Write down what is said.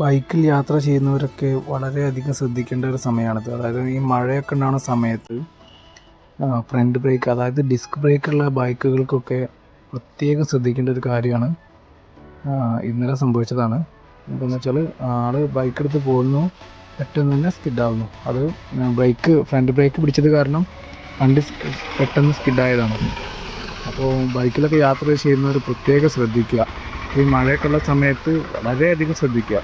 ബൈക്കിൽ യാത്ര ചെയ്യുന്നവരൊക്കെ വളരെയധികം ശ്രദ്ധിക്കേണ്ട ഒരു സമയമാണിത്. അതായത് ഈ മഴയൊക്കെ ഉണ്ടാകുന്ന സമയത്ത് ഫ്രണ്ട് ബ്രേക്ക്, അതായത് ഡിസ്ക് ബ്രേക്കുള്ള ബൈക്കുകൾക്കൊക്കെ പ്രത്യേകം ശ്രദ്ധിക്കേണ്ട ഒരു കാര്യമാണ്. ഇന്നലെ സംഭവിച്ചതാണ്. എന്താണെന്ന് വെച്ചാൽ ബൈക്ക് എടുത്ത് പോകുന്നു, പെട്ടെന്ന് തന്നെ സ്കിഡാവുന്നു. അത് ഫ്രണ്ട് ബ്രേക്ക് പിടിച്ചത് കാരണം വണ്ടി പെട്ടെന്ന് സ്കിഡായതാണ്. അപ്പോൾ ബൈക്കിലൊക്കെ യാത്ര ചെയ്യുന്നവർ പ്രത്യേകം ശ്രദ്ധിക്കുക. ഈ മഴയൊക്കെ ഉള്ള സമയത്ത് വളരെയധികം ശ്രദ്ധിക്കുക.